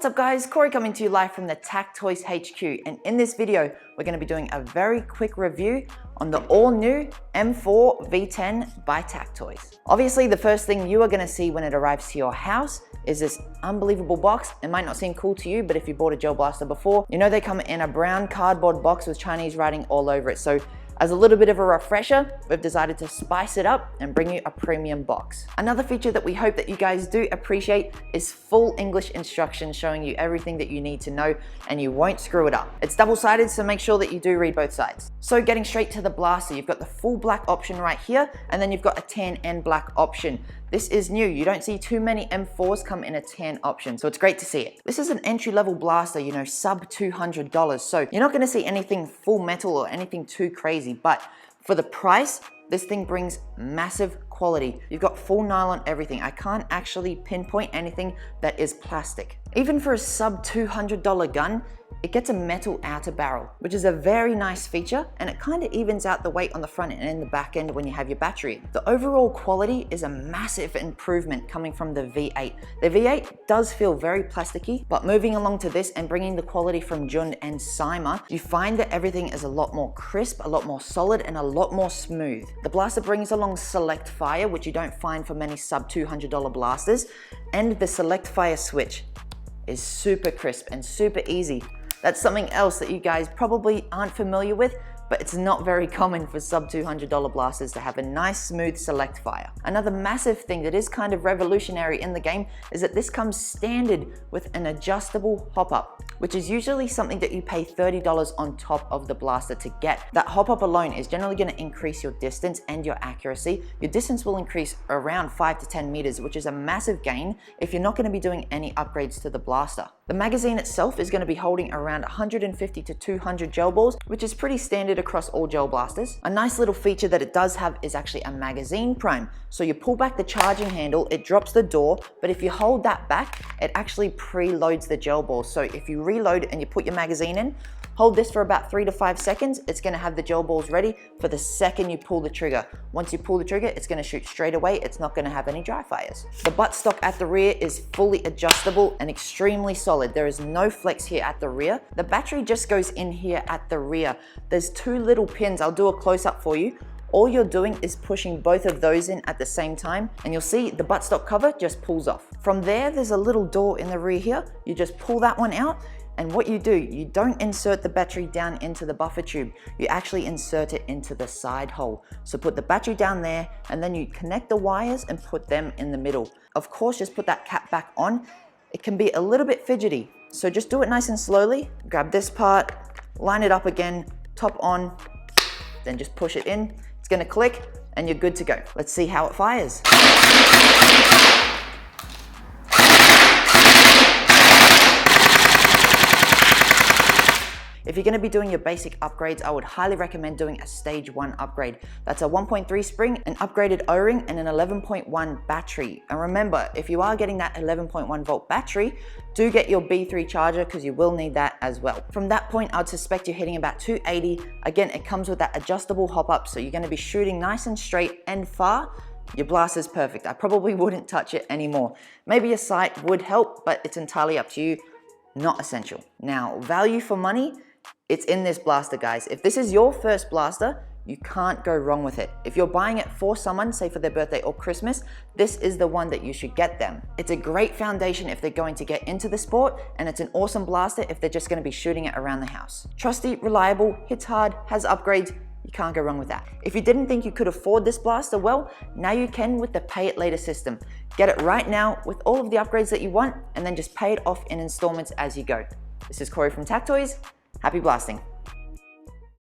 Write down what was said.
What's up guys, Corey coming to you live from the TacToys HQ, and in this video we're going to be doing a very quick review on the all new M4 V10 by TacToys. Obviously the first thing you are going to see when it arrives to your house is this unbelievable box. It might not seem cool to you, but if you bought a gel blaster before, you know they come in a brown cardboard box with Chinese writing all over it. So as a little bit of a refresher, we've decided to spice it up and bring you a premium box. Another feature that we hope that you guys do appreciate is full English instructions showing you everything that you need to know and you won't screw it up. It's double-sided, so make sure that you do read both sides. So getting straight to the blaster, you've got the full black option right here, and then you've got a tan and black option. This is new. You don't see too many M4s come in a tan option, so it's great to see it. This is an entry-level blaster, you know, sub $200, so you're not gonna see anything full metal or anything too crazy, but for the price, this thing brings massive quality. You've got full nylon everything. I can't actually pinpoint anything that is plastic. Even for a sub $200 gun, it gets a metal outer barrel, which is a very nice feature, and it kind of evens out the weight on the front end and the back end when you have your battery. The overall quality is a massive improvement coming from the V8. The V8 does feel very plasticky, but moving along to this and bringing the quality from Jund and Cyma, you find that everything is a lot more crisp, a lot more solid, and a lot more smooth. The blaster brings along select fire, which you don't find for many sub $200 blasters, and the select fire switch is super crisp and super easy. That's something else that you guys probably aren't familiar with, but it's not very common for sub $200 blasters to have a nice smooth select fire. Another massive thing that is kind of revolutionary in the game is that this comes standard with an adjustable hop-up, which is usually something that you pay $30 on top of the blaster to get. That hop-up alone is generally going to increase your distance and your accuracy. Your distance will increase around 5 to 10 meters, which is a massive gain if you're not going to be doing any upgrades to the blaster. The magazine itself is going to be holding around 150 to 200 gel balls, which is pretty standard across all gel blasters. A nice little feature that it does have is actually a magazine prime. So you pull back the charging handle, it drops the door, but if you hold that back, it actually preloads the gel balls. So if you reload and you put your magazine in, hold this for about 3 to 5 seconds, it's going to have the gel balls ready for the second you pull the trigger. Once you pull the trigger, it's going to shoot straight away. It's not going to have any dry fires. The buttstock at the rear is fully adjustable and extremely solid. There is no flex here at the rear. The battery just goes in here at the rear. There's 2 little pins. I'll do a close-up for you. All you're doing is pushing both of those in at the same time, and you'll see the buttstock cover just pulls off. From there, there's a little door in the rear here. You just pull that one out, and what you do, you don't insert the battery down into the buffer tube. You actually insert it into the side hole. So put the battery down there, and then you connect the wires and put them in the middle. Of course, just put that cap back on. It can be a little bit fidgety, so just do it nice and slowly. Grab this part, line it up again, top on, then just push it in. It's gonna click, and you're good to go. Let's see how it fires. If you're going to be doing your basic upgrades, I would highly recommend doing a stage 1 upgrade. That's a 1.3 spring, an upgraded O-ring, and an 11.1 battery. And remember, if you are getting that 11.1 volt battery, do get your B3 charger because you will need that as well. From that point, I'd suspect you're hitting about 280. Again, it comes with that adjustable hop-up, so you're going to be shooting nice and straight and far. Your blaster's perfect. I probably wouldn't touch it anymore. Maybe a sight would help, but it's entirely up to you. Not essential. Now, value for money, it's in this blaster, guys. If this is your first blaster, you can't go wrong with it. If you're buying it for someone, say for their birthday or Christmas, this is the one that you should get them. It's a great foundation if they're going to get into the sport, and it's an awesome blaster if they're just going to be shooting it around the house. Trusty, reliable, hits hard, has upgrades. You can't go wrong with that. If you didn't think you could afford this blaster, well, now you can with the pay it later system. Get it right now with all of the upgrades that you want, and then just pay it off in installments as you go. This is Corey from TacToys. Happy blasting.